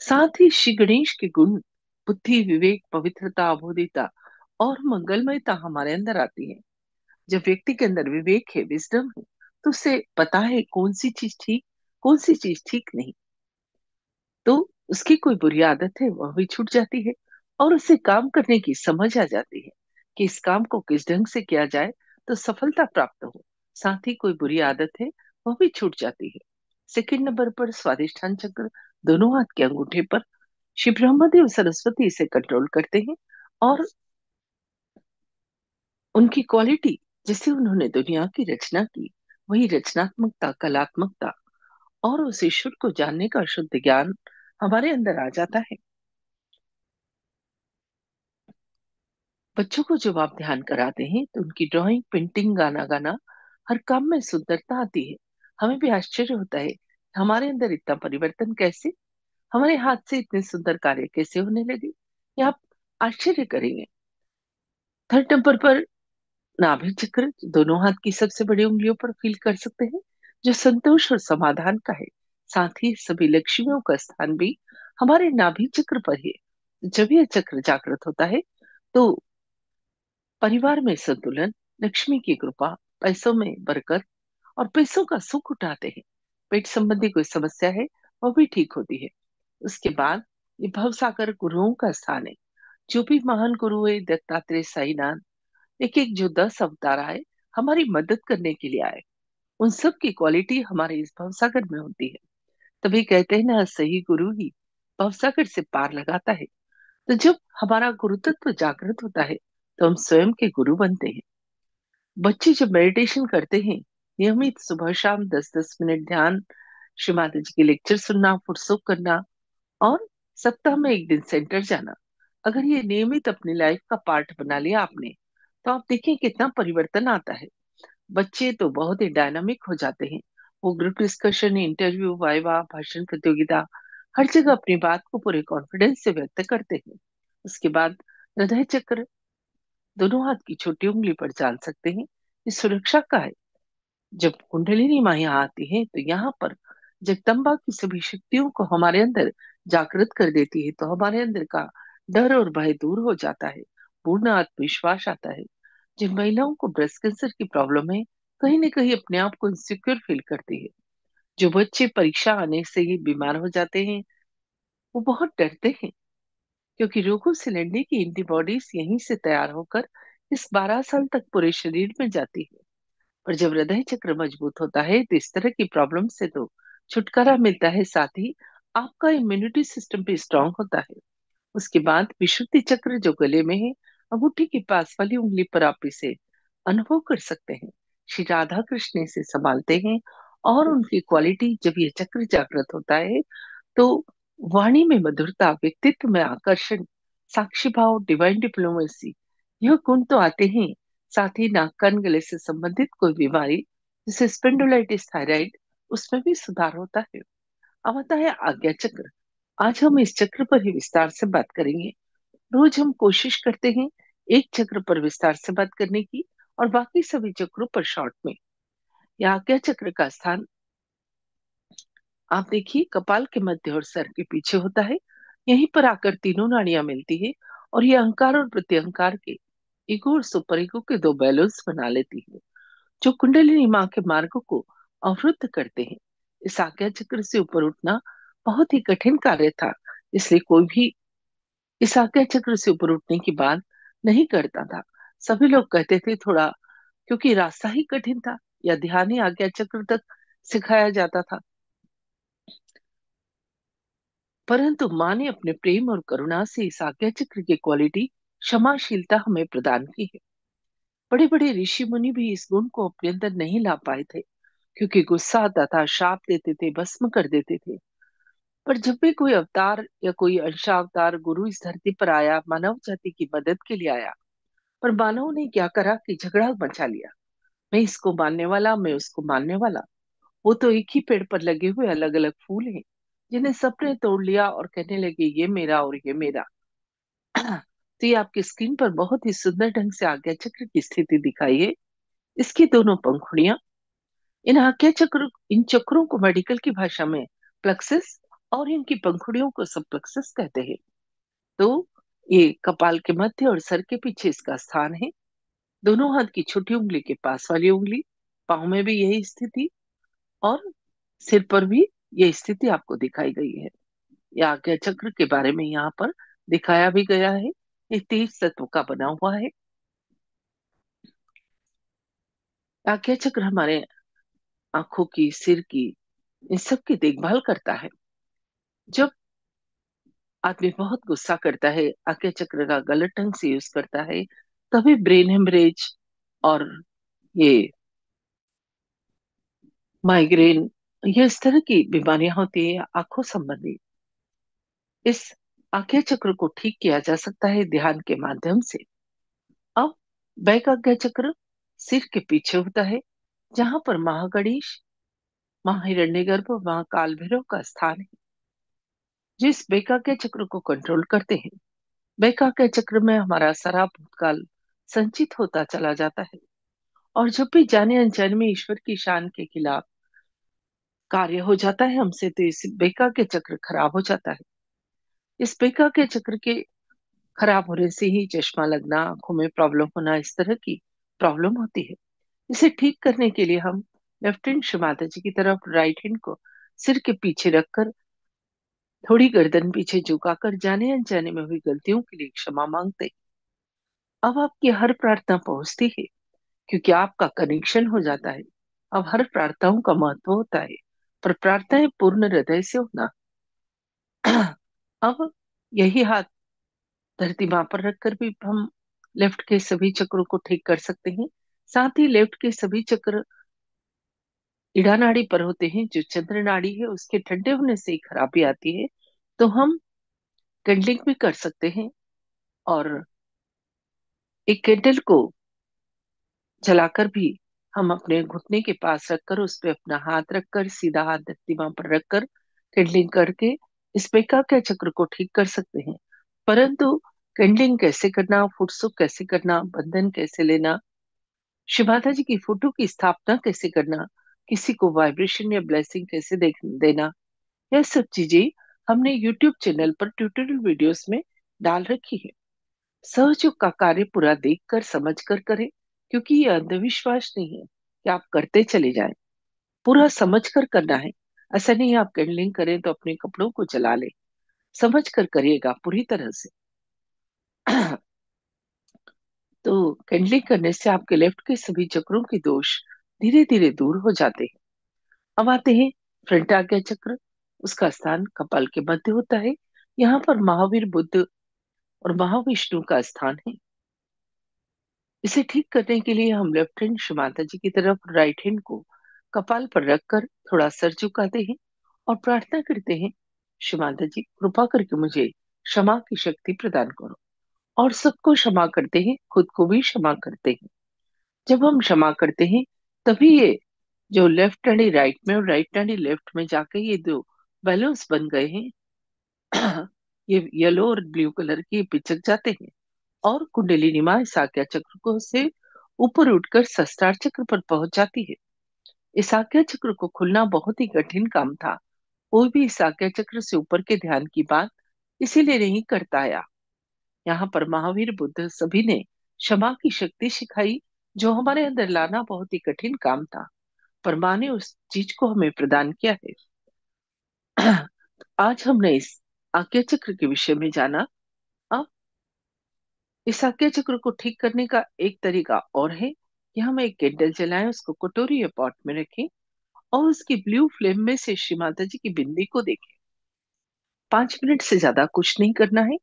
साथ ही श्री गणेश के गुण बुद्धि, विवेक, पवित्रता, अबोधिता और मंगलमयता हमारे अंदर आती है। जब व्यक्ति के अंदर विवेक है, विजडम है, तो उसे पता है कौन सी चीज ठीक, कौन सी चीज ठीक नहीं। तो उसकी कोई बुरी आदत है वह भी छूट जाती है। और उसे काम करने की समझ आ जाती है कि इस काम को किस ढंग से किया जाए तो सफलता प्राप्त हो। साथ ही कोई बुरी आदत है वह भी छूट जाती है। सेकंड नंबर पर स्वादिष्ठान चक्र, दोनों हाथ के अंगूठे पर श्री ब्रह्मदेव सरस्वती इसे कंट्रोल करते हैं। और उनकी क्वालिटी, जैसे उन्होंने दुनिया की रचना की, वही रचनात्मकता, कलात्मकता और उस ईश्वर को जानने का शुद्ध ज्ञान हमारे अंदर आ जाता है। बच्चों को जब आप ध्यान कराते हैं तो उनकी ड्राइंग, पेंटिंग, गाना गाना, हर काम में सुंदरता आती है। हमें भी आश्चर्य होता है हमारे अंदर इतना परिवर्तन कैसे, हमारे हाथ से इतने सुंदर कार्य कैसे होने लगे। ये आप आश्चर्य करेंगे। थर्ड नंबर पर नाभि चक्र, दोनों हाथ की सबसे बड़ी उंगलियों पर फील कर सकते हैं, जो संतोष और समाधान का है। साथ ही सभी लक्ष्मियों का स्थान भी हमारे नाभि चक्र पर है। जब यह चक्र जागृत होता है तो परिवार में संतुलन, लक्ष्मी की कृपा, पैसों में बरकत और पैसों का सुख उठाते हैं। पेट संबंधी कोई समस्या है वह भी ठीक होती है। उसके बाद ये भवसागर गुरुओं का स्थान है। जो भी महान गुरु है, दत्तात्रेय, साईनाथ, एक एक जो 10 अवतार आए हमारी मदद करने के लिए आए, उन सब की क्वालिटी हमारे इस भवसागर में होती है। तभी कहते हैं ना, सही गुरु ही भवसागर से पार लगाता है। तो जब हमारा गुरु तत्व जागृत होता है तो हम स्वयं के गुरु बनते हैं। बच्चे जब मेडिटेशन करते हैं, नियमित सुबह शाम 10-10 मिनट ध्यान, श्री माता जी के लेक्चर सुनना, फुटसुक करना और सप्ताह में एक दिन सेंटर जाना, अगर ये नियमित अपनी लाइफ का पार्ट बना लिया आपने, तो आप देखिए कितना परिवर्तन आता है। बच्चे तो बहुत ही डायनामिक हो जाते हैं। वो ग्रुप डिस्कशन, इंटरव्यू, वाइवा, भाषण प्रतियोगिता, हर जगह अपनी बात को पूरे कॉन्फिडेंस से व्यक्त करते हैं। उसके बाद हृदय चक्र, दोनों हाथ की छोटी उंगली पर जान सकते हैं कि सुरक्षा का है। जब कुंडलिनी माँ यहाँ आती है तो यहाँ पर जगदम्बा की सभी शक्तियों को हमारे अंदर जागृत कर देती है, तो हमारे अंदर का डर और भय दूर हो जाता है, पूर्ण आत्मविश्वास आता है। जिन महिलाओं को ब्रेस्ट कैंसर की प्रॉब्लम है, कहीं ना कहीं अपने आप को इनसिक्योर फील करती है। जो बच्चे परीक्षा आने से ही बीमार हो जाते हैं, वो बहुत डरते हैं, क्योंकि रोगों से लड़ने की एंटीबॉडीज यहीं से तैयार होकर इस 12 साल तक पूरे शरीर में जाती है। पर जब हृदय चक्र मजबूत होता है तो इस तरह की प्रॉब्लम से तो छुटकारा मिलता है, साथ ही आपका इम्यूनिटी सिस्टम भी स्ट्रांग होता है। उसके बाद विशुद्धि चक्र जो गले में है, अंगूठी के पास वाली उंगली पर आप इसे अनुभव कर सकते हैं। श्री राधा कृष्ण इसे संभालते हैं, और उनकी क्वालिटी जब ये चक्र जागृत होता है तो वाणी में मधुरता, व्यक्तित्व में आकर्षण, साक्षी भाव, डिवाइन डिप्लोमेसी, यह गुण तो आते हैं। साथ ही नाक कान गले से संबंधित कोई बीमारी जैसे स्पेंडोलाइटिस, थायराइड, उसमें भी सुधार होता है। अब आता है आज्ञा चक्र। आज हम इस चक्र पर ही विस्तार से बात करेंगे। रोज हम कोशिश करते हैं एक चक्र पर विस्तार से बात करने की, और बाकी सभी चक्रों पर शॉर्ट में। यह आज्ञा चक्र का स्थान आप देखिए कपाल के मध्य और सर के पीछे होता है। यहीं पर आकर तीनों नाड़ियां मिलती है, और ये अहंकार और प्रत्यहंकार के, ईगो और सुपर ईगो के दो बैलेंस बना लेती है, जो कुंडलिनी माँ के मार्ग को अवरुद्ध करते हैं। इस आज्ञा चक्र से ऊपर उठना बहुत ही कठिन कार्य था, इसलिए कोई भी इस आज्ञा चक्र से ऊपर उठने की बात नहीं करता था। सभी लोग कहते थे थोड़ा, क्योंकि रास्ता ही कठिन था, या ध्यान ही आज्ञा चक्र तक सिखाया जाता था। परंतु माँ ने अपने प्रेम और करुणा से इस आज्ञा चक्र की क्वालिटी, क्षमाशीलता, हमें प्रदान की है। बड़े बड़े ऋषि मुनि भी इस गुण को अपने अंदर नहीं ला पाए थे, क्योंकि गुस्सा आता था, शाप देते थे, भस्म कर देते थे। पर जब भी कोई अवतार या कोई अंशावतार गुरु इस धरती पर आया, मानव जाति की मदद के लिए आया, पर मानव ने क्या करा कि झगड़ा मचा लिया। मैं इसको मानने वाला, मैं उसको मानने वाला। वो तो एक ही पेड़ पर लगे हुए अलग अलग फूल हैं, जिन्हें सबने तोड़ लिया और कहने लगे ये मेरा और ये मेरा। तो ये आपकी स्क्रीन पर बहुत ही सुंदर ढंग से आज्ञा चक्र की स्थिति दिखाई है। इसकी दोनों पंखुड़ियां, इन चक्रों को मेडिकल की भाषा में प्लक्सस, और इनकी पंखुड़ियों को सब प्लक्सस कहते हैं। तो ये कपाल के मध्य और सर के पीछे इसका स्थान है। दोनों हाथ की छोटी उंगली के पास वाली उंगली, पाँव में भी यही स्थिति, और सिर पर भी यह स्थिति आपको दिखाई गई है। या आज्ञा चक्र के बारे में यहाँ पर दिखाया भी गया है। ये 23 तत्व का बना हुआ है। आज्ञा चक्र हमारे आंखों की, सिर की, इन सब की देखभाल करता है। जब आदमी बहुत गुस्सा करता है, आज्ञा चक्र का गलत ढंग से यूज करता है, तभी ब्रेन हेमरेज और ये माइग्रेन, ये इस तरह की बीमारियां होती है आंखों संबंधी। इस आज्ञा चक्र को ठीक किया जा सकता है ध्यान के माध्यम से। अब बैक आज्ञा चक्र सिर के पीछे होता है, जहां पर महागणेश, माँ हिरण्यगर्भ, माँ काल भैरव का स्थान है, जिस बैकाग्य चक्र को कंट्रोल करते हैं। बैकाग्य चक्र में हमारा सारा भूतकाल संचित होता चला जाता है, और जब भी जाने अनजाने में ईश्वर की शान के खिलाफ कार्य हो जाता है हमसे, तो इस बैकाग्य चक्र खराब हो जाता है। इस बैकाग्य चक्र के खराब होने से ही चश्मा लगना, आंखों में प्रॉब्लम होना, इस तरह की प्रॉब्लम होती है। इसे ठीक करने के लिए हम लेफ्ट हैंड शिव माता जी की तरफ, राइट हैंड को सिर के पीछे रखकर, थोड़ी गर्दन पीछे झुकाकर जाने अनजाने में हुई गलतियों के लिए क्षमा मांगते। अब आपकी हर प्रार्थना पहुंचती है, क्योंकि आपका कनेक्शन हो जाता है। अब हर प्रार्थनाओं का महत्व होता है, पर प्रार्थनाएं पूर्ण हृदय से होना। अब यही हाथ धरती मां पर रखकर भी हम लेफ्ट के सभी चक्रों को ठीक कर सकते हैं। साथ ही लेफ्ट के सभी चक्र इड़ा नाड़ी पर होते हैं, जो चंद्र नाड़ी है उसके ठंडे होने से ही खराबी आती है। तो हम कैंडलिंग भी कर सकते हैं, और एक कैंडल को जलाकर भी हम अपने घुटने के पास रखकर, उस पे अपना हाथ रखकर, सीधा हाथ धरती मां पर रखकर कैंडलिंग करके इस बेका के चक्र को ठीक कर सकते हैं। परंतु कैंडलिंग कैसे करना, फुटसुक कैसे करना, बंधन कैसे लेना, शिव माता जी की फोटो की स्थापना कैसे करना, किसी को वाइब्रेशन या ब्लेसिंग कैसे देना, यह सब चीजें हमने यूट्यूब चैनल पर ट्यूटोरियल वीडियोस में डाल रखी है। सहयोग का कार्य पूरा देखकर समझ कर करें, क्योंकि ये अंधविश्वास नहीं है कि आप करते चले जाएं। पूरा समझ कर करना है। ऐसा नहीं है आप कैंडलिंग करें तो अपने कपड़ों को जला ले। समझ कर करिएगा पूरी तरह से। तो कैंडलिंग करने से आपके लेफ्ट के सभी चक्रों के दोष धीरे धीरे दूर हो जाते हैं। अब आते हैं फ्रंट आज्ञा चक्र। उसका स्थान कपाल के मध्य होता है। यहाँ पर महावीर बुद्ध और महाविष्णु का स्थान है। इसे ठीक करने के लिए हम लेफ्ट हैंड शिव माता जी की तरफ, राइट हैंड को कपाल पर रखकर थोड़ा सर झुकाते हैं और प्रार्थना करते हैं, शिव माता जी कृपा करके मुझे क्षमा की शक्ति प्रदान करो। और सबको क्षमा करते हैं, खुद को भी क्षमा करते हैं। जब हम क्षमा करते हैं तभी ये जो लेफ्ट हैंड राइट में और राइट हैंड लेफ्ट में जाके ये दो बैलून्स बन गए हैं, ये येलो और ब्लू कलर के पिचक जाते हैं और कुंडलिनी मां इस आज्ञा चक्र को से ऊपर उठकर सहस्त्रार चक्र पर पहुंच जाती है। इस आज्ञा चक्र को खुलना बहुत ही कठिन काम था। कोई भी इस आज्ञा चक्र से ऊपर के ध्यान की बात इसीलिए नहीं करता आया। यहाँ पर महावीर बुद्ध सभी ने क्षमा की शक्ति सिखाई, जो हमारे अंदर लाना बहुत ही कठिन काम था, पर माँ ने उस चीज को हमें प्रदान किया है। आज हमने इस आज्ञा चक्र के विषय में जाना। अब इस आज्ञा चक्र को ठीक करने का एक तरीका और है कि हम एक कैंडल जलाएं, उसको कटोरी या पॉट में रखें और उसकी ब्लू फ्लेम में से श्री माता जी की बिंदी को देखें। 5 मिनट से ज्यादा कुछ नहीं करना है।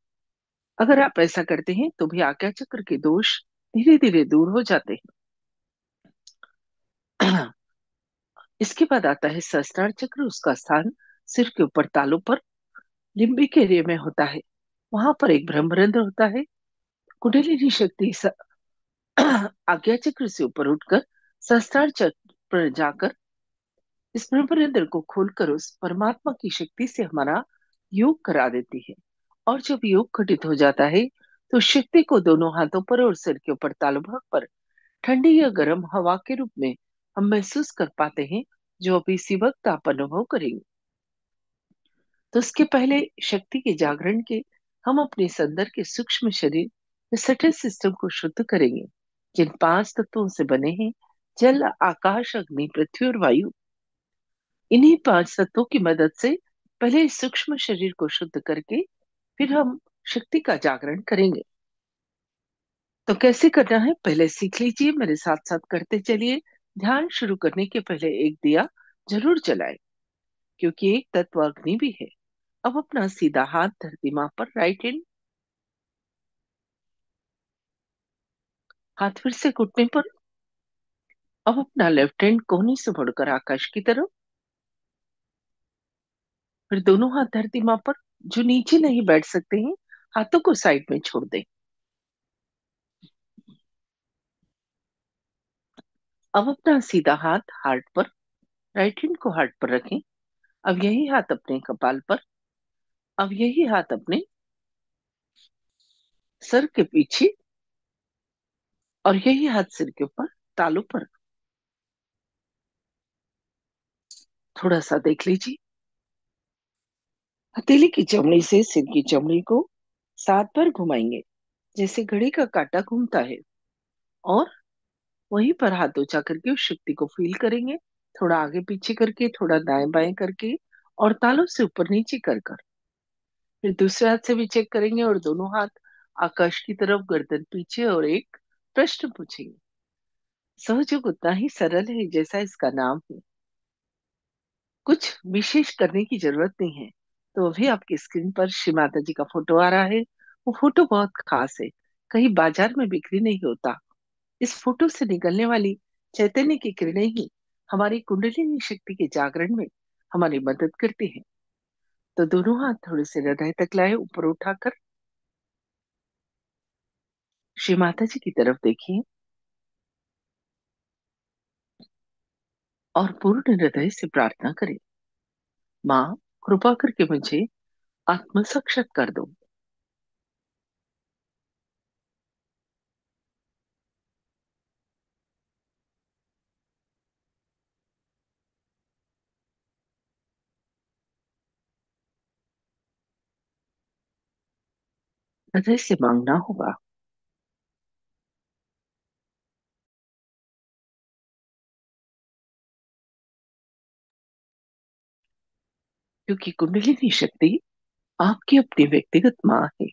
अगर आप ऐसा करते हैं तो भी आज्ञा चक्र के दोष धीरे धीरे दूर हो जाते हैं। इसके बाद आता है सहस्त्रार चक्र। उसका स्थान सिर के ऊपर तालू पर लिम्बिक एरिया में होता है। वहां पर एक ब्रह्मरंध्र होता है। कुंडलिनी शक्ति आज्ञा चक्र से ऊपर उठकर सहस्त्रार चक्र पर जाकर इस ब्रह्मरंध्र को खोलकर उस परमात्मा की शक्ति से हमारा योग करा देती है। और जब योग घटित हो जाता है तो शक्ति को दोनों हाथों पर और सिर के ऊपर तालु भाग पर ठंडी या गर्म हवा के रूप में हम महसूस कर पाते हैं, जो अभी इसी वक्त आप अनुभव करेंगे। तो उसके पहले शक्ति के जागरण के हम अपने अंदर के सूक्ष्म शरीर सटल सिस्टम को शुद्ध करेंगे, जिन 5 तत्वों से बने हैं, जल, आकाश, अग्नि, पृथ्वी और वायु। इन्हीं 5 तत्वों की मदद से पहले इस सूक्ष्म शरीर को शुद्ध करके फिर हम शक्ति का जागरण करेंगे। तो कैसे करना है पहले सीख लीजिए, मेरे साथ साथ करते चलिए। ध्यान शुरू करने के पहले एक दिया जरूर जलाएं, क्योंकि एक तत्व अग्नि भी है। अब अपना सीधा हाथ धरती मां पर, राइट हैंड, हाथ फिर से घुटने पर। अब अपना लेफ्ट हैंड कोहनी से बढ़कर आकाश की तरफ, फिर दोनों हाथ धरती मां पर। जो नीचे नहीं बैठ सकते हैं, हाथों को साइड में छोड़ दें। अब अपना सीधा हाथ हार्ट पर, राइट हैंड को हार्ट पर रखें। अब यही हाथ अपने कपाल पर, अब यही हाथ अपने सर के पीछे और यही हाथ सिर के ऊपर तालू पर। थोड़ा सा देख लीजिए। हथेली की चमड़ी से सिर की चमड़ी को 7 बार घुमाएंगे, जैसे घड़ी का काटा घूमता है। और वहीं पर हाथ ऊंचा करके उस शक्ति को फील करेंगे, थोड़ा आगे पीछे करके, थोड़ा दाएं बाएं करके और तालू से ऊपर नीचे कर कर। फिर दूसरे हाथ से भी चेक करेंगे और दोनों हाथ आकाश की तरफ, गर्दन पीछे, और एक प्रश्न पूछेंगे। सहयोग उतना ही सरल है जैसा इसका नाम है। कुछ विशेष करने की जरूरत नहीं है। तो अभी आपकी स्क्रीन पर श्री माता जी का फोटो आ रहा है। वो फोटो बहुत खास है, कहीं बाजार में बिक्री नहीं होता। इस फोटो से निकलने वाली चैतन्य की किरणें ही हमारी कुंडलिनी शक्ति के जागरण में हमारी मदद करती है। तो दोनों हाथ थोड़े से हृदय तक लाए, ऊपर उठाकर श्री माता जी की तरफ देखिए और पूर्ण हृदय से प्रार्थना करें, माँ कृपा करके मुझे आत्म साक्षात्कार दो। हृदय से मांगना होगा, क्योंकि कुंडलिनी शक्ति आपकी अपनी व्यक्तिगत माँ है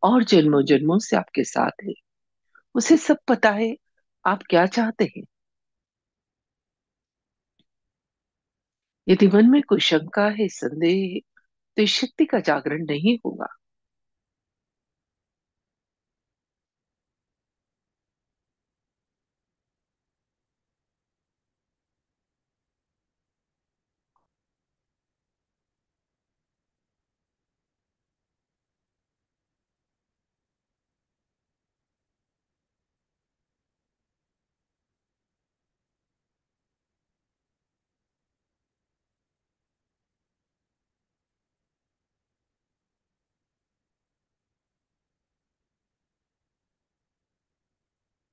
और जन्मों जन्मों से आपके साथ है। उसे सब पता है आप क्या चाहते हैं। यदि मन में कोई शंका है, संदेह है, तो इस शक्ति का जागरण नहीं होगा।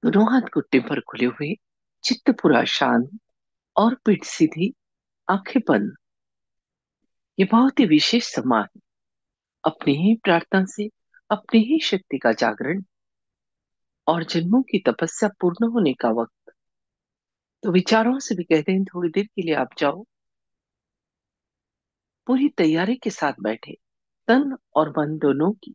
दोनों हाथ घुटने पर खुले हुए, चित्त पूरा शांत और पीठ सीधी, आंखें बंद। ये बहुत ही विशेष सम्मान है। अपनी ही प्रार्थना से अपनी ही शक्ति का जागरण और जन्मों की तपस्या पूर्ण होने का वक्त। तो विचारों से भी कहते हैं थोड़ी देर के लिए आप जाओ, पूरी तैयारी के साथ बैठे, तन और मन दोनों की।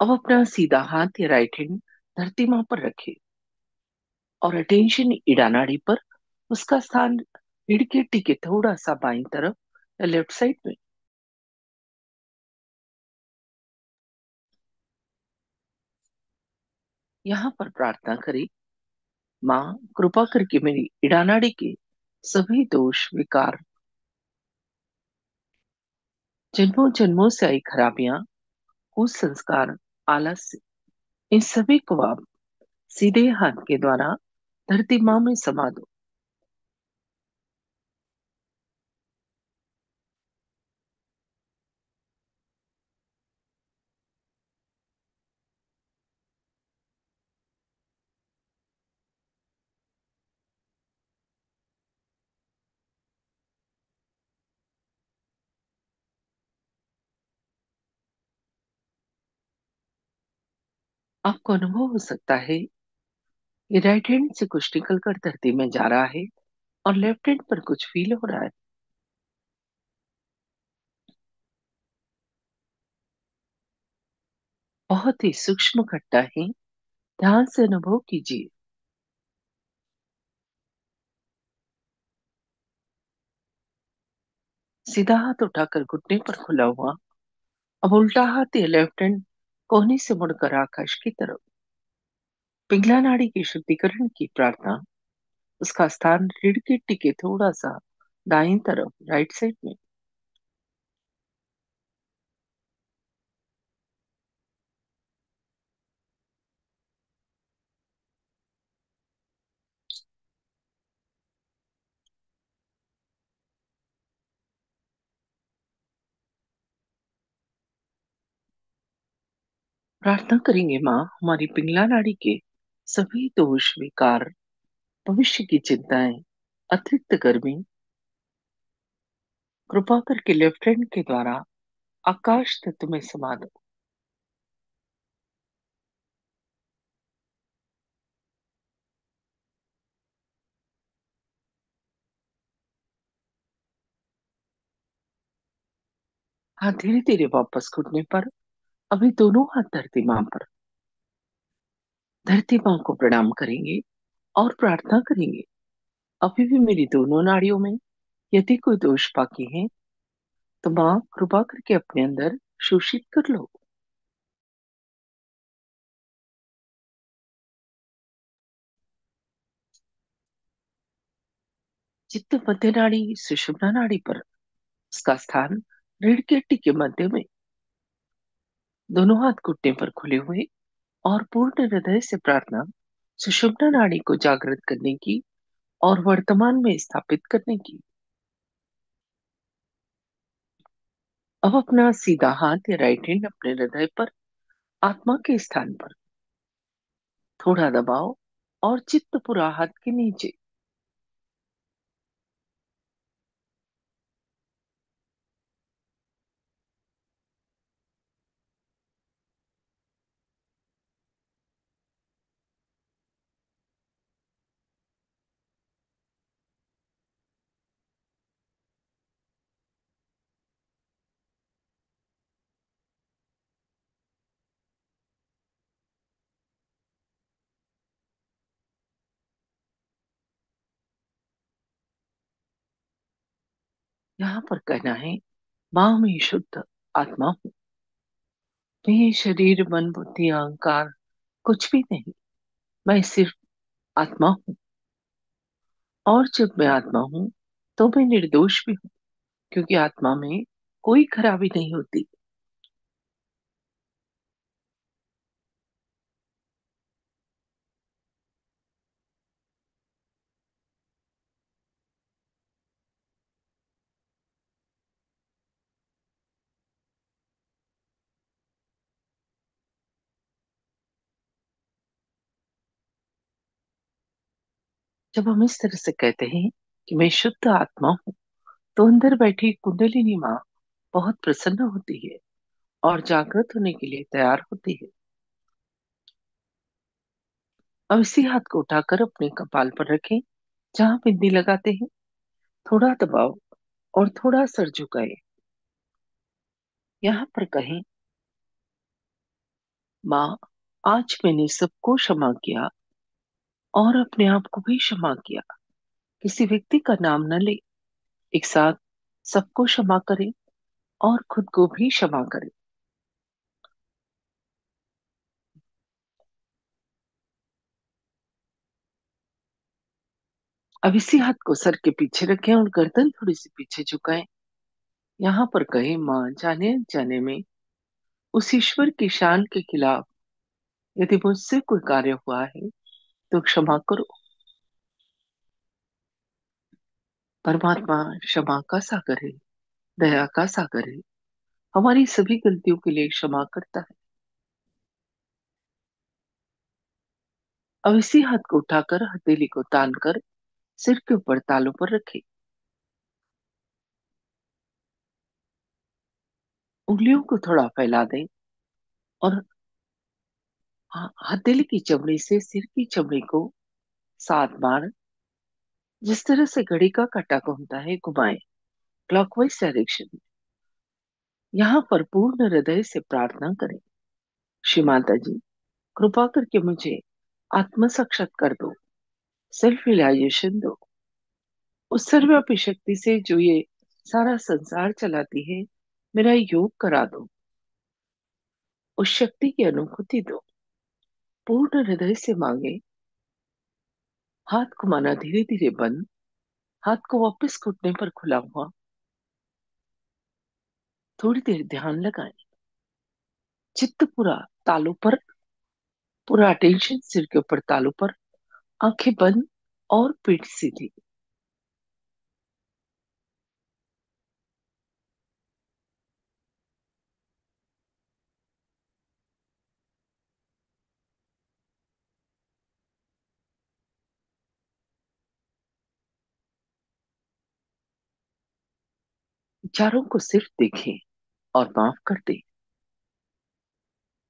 अब अपना सीधा हाथ या राइट हैंड धरती मां पर रखे और अटेंशन इडा नाड़ी पर। उसका स्थान रीढ़ के टीके थोड़ा सा बाईं तरफ या लेफ्ट साइड में। यहाँ पर प्रार्थना करें, माँ कृपा करके मेरी इडा नाड़ी के सभी दोष, विकार, जन्मों जन्मों से आई खराबियां, कुसंस्कार, आलस्य, इन सभी को आप सीधे हाथ के द्वारा धरती माँ में समा दो। आपको अनुभव हो सकता है ये राइट हैंड से कुछ निकल कर धरती में जा रहा है और लेफ्ट हैंड पर कुछ फील हो रहा है। बहुत ही सूक्ष्म घटना है, ध्यान से अनुभव कीजिए। सीधा हाथ उठाकर घुटने पर खुला हुआ, अब उल्टा हाथ या लेफ्ट हैंड कोहनी से मुड़कर आकाश की तरफ। पिंगला नाड़ी के शुद्धिकरण की प्रार्थना। उसका स्थान रीढ़ की हड्डी के थोड़ा सा दाईं तरफ, राइट साइड में। प्रार्थना करेंगे, माँ हमारी पिंगला नाड़ी के सभी दोष, विकार, भविष्य की चिंताएं, अतिरिक्त गर्मी, कृपा करके लेफ्ट हैंड के द्वारा आकाश तत्व में समा दो। हाथ धीरे धीरे वापस घुटने पर। अभी दोनों हाथ धरती माँ पर। धरती माँ को प्रणाम करेंगे और प्रार्थना करेंगे, अभी भी मेरी दोनों नाड़ियों में यदि कोई दोष बाकी है तो माँ कृपा करके अपने अंदर शोषित कर लो। चित्त मध्य नाड़ी, सुषुम्ना नाड़ी पर। उसका स्थान रीढ़ की हड्डी के मध्य में। दोनों हाथ घुटने पर खुले हुए और पूर्ण हृदय से प्रार्थना सुषुम्ना नाड़ी को जागृत करने की और वर्तमान में स्थापित करने की। अब अपना सीधा हाथ या राइट हैंड अपने हृदय पर, आत्मा के स्थान पर थोड़ा दबाओ और चित्त पूरा हाथ के नीचे। यहाँ पर कहना है, माँ में शुद्ध आत्मा हूँ। मैं ये शरीर मन बुद्धि अहंकार कुछ भी नहीं, मैं सिर्फ आत्मा हूँ। और जब मैं आत्मा हूँ तो मैं निर्दोष भी हूँ, क्योंकि आत्मा में कोई खराबी नहीं होती। जब हम इस तरह से कहते हैं कि मैं शुद्ध आत्मा हूँ, तो अंदर बैठी कुंडलिनी माँ बहुत प्रसन्न होती है और जागृत होने के लिए तैयार होती है। अब इसी हाथ को उठाकर अपने कपाल पर रखें, जहाँ बिंदी लगाते हैं। थोड़ा दबाओ और थोड़ा सर झुकाए। यहाँ पर कहें, माँ, आज मैंने सबको क्षमा किया और अपने आप को भी क्षमा किया। किसी व्यक्ति का नाम न ले, एक साथ सबको क्षमा करें और खुद को भी क्षमा करें। अब इसी हाथ को सर के पीछे रखें और गर्दन थोड़ी सी पीछे झुकाएं। यहाँ पर कहें, माँ, जाने जाने में उस ईश्वर की शान के खिलाफ यदि मुझसे कोई कार्य हुआ है तो क्षमा करो। परमात्मा क्षमा का सागर है, दया का सागर है। हमारी सभी गलतियों के लिए क्षमा करता है। अब इसी हाथ को उठाकर हथेली को तान कर सिर के ऊपर तालू पर रखें। उंगलियों को थोड़ा फैला दें और हथेली की चमड़ी से सिर की चमड़ी को 7 बार, जिस तरह से घड़ी का काटा घूमता है, घुमाएं, क्लॉकवाइज डायरेक्शन में। यहाँ पर पूर्ण हृदय से प्रार्थना करें, श्री माता जी, कृपा करके मुझे आत्म साक्षात्कार दो, सेल्फ रियलाइजेशन दो। उस सर्वव्यापी शक्ति से जो ये सारा संसार चलाती है, मेरा योग करा दो। उस शक्ति की अनुभूति दो। पूर्ण हृदय से मांगे। हाथ घुमाना धीरे धीरे बंद। हाथ को वापस घुटने पर खुला हुआ। थोड़ी देर ध्यान लगाएं। चित्त पूरा तालू पर, पूरा अटेंशन सिर के ऊपर तालू पर, आंखें बंद और पीठ सीधी। विचारों को सिर्फ देखें और माफ कर दें।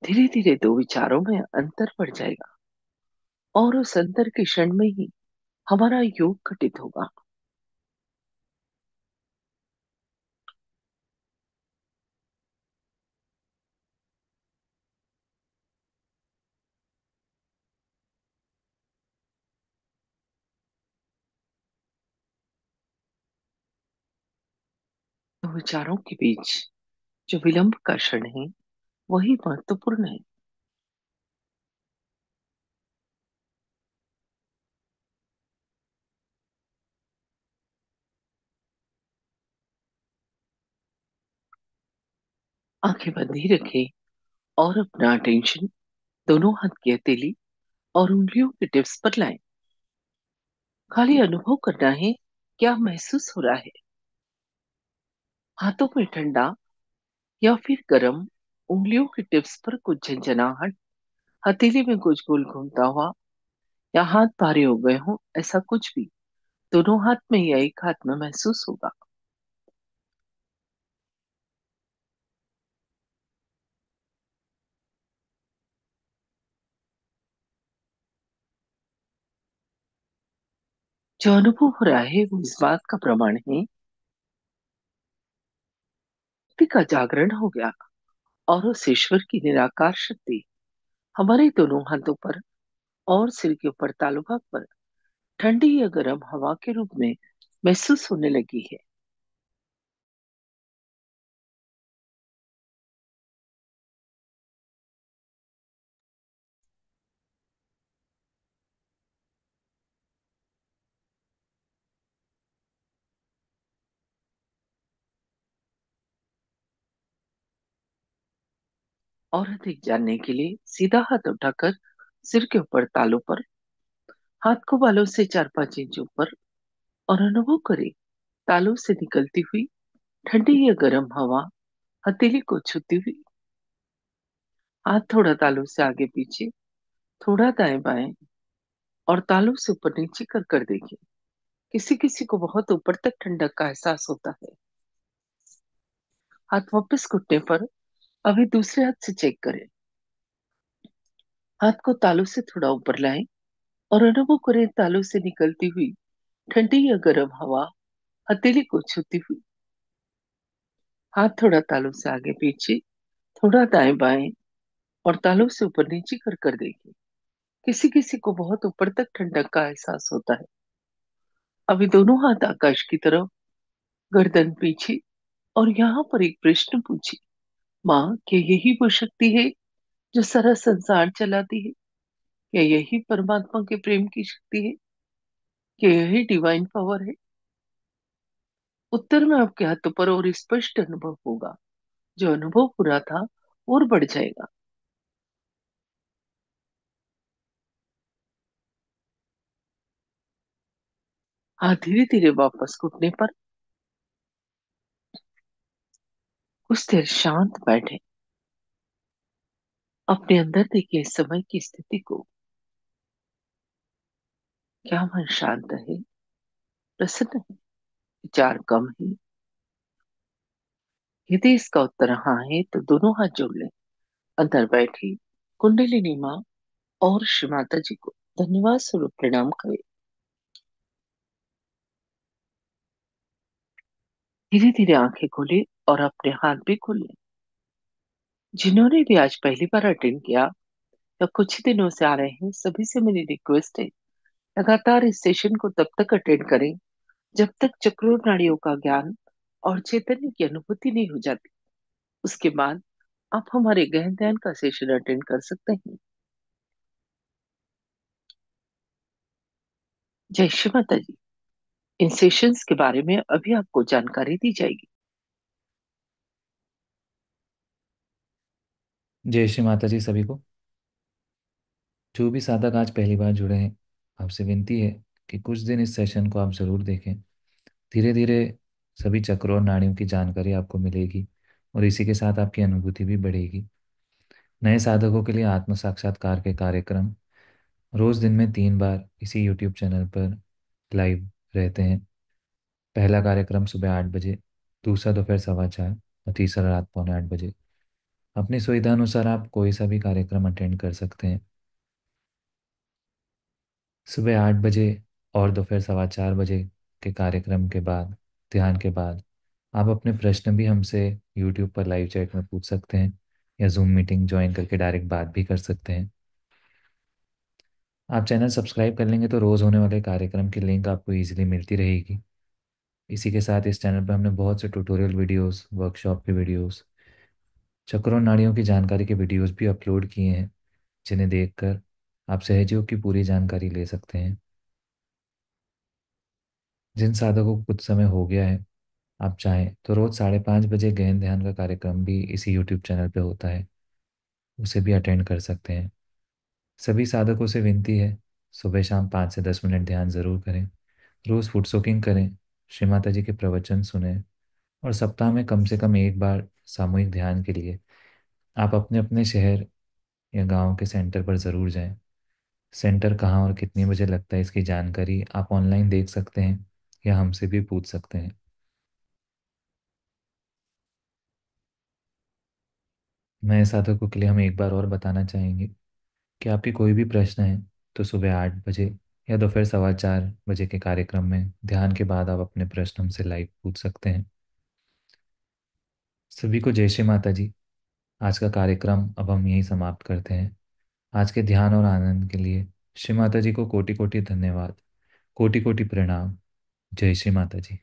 धीरे धीरे दो विचारों में अंतर बढ़ जाएगा और उस अंतर के क्षण में ही हमारा योग घटित होगा। तो विचारों के बीच जो विलंब का क्षण है, वही महत्वपूर्ण है। आंखें बंद ही रखें और अपना अटेंशन दोनों हाथ की हथेली और उंगलियों के टिप्स पर लाएं। खाली अनुभव करना है, क्या महसूस हो रहा है। हाथों में ठंडा या फिर गर्म, उंगलियों के टिप्स पर कुछ झंझनाहट, हथेली में कुछ गोल घूमता हुआ, या हाथ भारी हो गए हो, ऐसा कुछ भी दोनों हाथ में या एक हाथ में महसूस होगा। जो अनुभव हो रहा है वो इस बात का प्रमाण है, शक्ति का जागरण हो गया और उस ईश्वर की निराकार शक्ति हमारे दोनों हाथों पर और सिर के ऊपर तालु भाग पर ठंडी या गर्म हवा के रूप में महसूस होने लगी है। और अधिक जानने के लिए सीधा हाथ उठाकर सिर के ऊपर तालू पर, हाथ को बालों से 4-5 इंच ऊपर, और अनुभव करें तालू से निकलती हुई ठंडी या गर्म हवा हथेली को छूती हुई। हाथ थोड़ा तालू से आगे पीछे, थोड़ा दाएं बाएं, और तालू से ऊपर नीचे कर देखिए। किसी किसी को बहुत ऊपर तक ठंडक का एहसास होता है। हाथ वापस घुटने पर, अभी दूसरे हाथ से चेक करें। हाथ को तालू से थोड़ा ऊपर लाएं और अनुभव करें तालू से निकलती हुई ठंडी या गर्म हवा हथेली को छूती हुई। हाथ थोड़ा तालू से आगे पीछे, थोड़ा दाएं बाएं, और तालू से ऊपर नीचे कर देखिए। किसी किसी को बहुत ऊपर तक ठंडक का एहसास होता है। अभी दोनों हाथ आकाश की तरफ, गर्दन पीछे, और यहाँ पर एक प्रश्न पूछिए। माँ, क्या यही वो शक्ति है जो सारा संसार चलाती है? क्या यही परमात्मा के प्रेम की शक्ति है? क्या यही डिवाइन पावर है? उत्तर में आपके हाथों पर और स्पष्ट अनुभव होगा। जो अनुभव पूरा था और बढ़ जाएगा। हाँ, धीरे धीरे वापस घुटने पर कुछ देर शांत बैठे। अपने अंदर देखिए इस समय की स्थिति को। क्या मन शांत है, प्रसन्न है, विचार कम है? यदि इसका उत्तर हाँ है तो दोनों हाथ जोड़ लें। अंदर बैठी कुंडलिनी माँ और श्री माता जी को धन्यवाद स्वरूप प्रणाम करें। धीरे धीरे आंखें खोले और अपने हाथ भी खोले। जिन्होंने भी आज पहली बार अटेंड किया या कुछ ही दिनों से आ रहे हैं, सभी से मेरी रिक्वेस्ट है, लगातार इस सेशन को तब तक अटेंड करें जब तक चक्रों नाड़ियों का ज्ञान और चैतन्य की अनुभूति नहीं हो जाती। उसके बाद आप हमारे गहन ध्यान का सेशन अटेंड कर सकते हैं। जय श्री माता जी। इन सेशंस के बारे में अभी आपको जानकारी दी जाएगी। जय श्री माता जी सभी को। जो भी साधक आज पहली बार जुड़े हैं, आपसे विनती है कि कुछ दिन इस सेशन को आप ज़रूर देखें। धीरे धीरे सभी चक्रों और नाड़ियों की जानकारी आपको मिलेगी और इसी के साथ आपकी अनुभूति भी बढ़ेगी। नए साधकों के लिए आत्म साक्षात्कार के कार्यक्रम रोज़ दिन में 3 बार इसी यूट्यूब चैनल पर लाइव रहते हैं। पहला कार्यक्रम सुबह 8 बजे, दूसरा दोपहर 4:15 और तीसरा रात 7:45 बजे। अपनी सुविधा अनुसार आप कोई सा भी कार्यक्रम अटेंड कर सकते हैं। सुबह 8 बजे और दोपहर 4:15 बजे के कार्यक्रम के बाद, ध्यान के बाद, आप अपने प्रश्न भी हमसे यूट्यूब पर लाइव चैट में पूछ सकते हैं या जूम मीटिंग ज्वाइन करके डायरेक्ट बात भी कर सकते हैं। आप चैनल सब्सक्राइब कर लेंगे तो रोज़ होने वाले कार्यक्रम की लिंक आपको ईजिली मिलती रहेगी। इसी के साथ इस चैनल पर हमने बहुत से ट्यूटोरियल वीडियोस, वर्कशॉप के वीडियोस, चक्रों और नाड़ियों की जानकारी के वीडियोस भी अपलोड किए हैं, जिन्हें देखकर आप सहजयोग की पूरी जानकारी ले सकते हैं। जिन साधकों को कुछ समय हो गया है, आप चाहें तो रोज़ 5:30 बजे गहन ध्यान का कार्यक्रम भी इसी यूट्यूब चैनल पे होता है, उसे भी अटेंड कर सकते हैं। सभी साधकों से विनती है, सुबह शाम 5 से 10 मिनट ध्यान ज़रूर करें। रोज़ फुट सोकिंग करें, श्री माता जी के प्रवचन सुने, और सप्ताह में कम से कम एक बार सामूहिक ध्यान के लिए आप अपने अपने शहर या गांव के सेंटर पर ज़रूर जाएं। सेंटर कहाँ और कितने बजे लगता है, इसकी जानकारी आप ऑनलाइन देख सकते हैं या हमसे भी पूछ सकते हैं। नए साधकों के लिए हम एक बार और बताना चाहेंगे कि आपकी कोई भी प्रश्न है तो सुबह 8 बजे या दोपहर 4:15 बजे के कार्यक्रम में ध्यान के बाद आप अपने प्रश्न हमसे लाइव पूछ सकते हैं। सभी को जय श्री माता जी। आज का कार्यक्रम अब हम यहीं समाप्त करते हैं। आज के ध्यान और आनंद के लिए श्री माता जी को कोटि कोटि धन्यवाद, कोटि कोटि प्रणाम। जय श्री माता जी।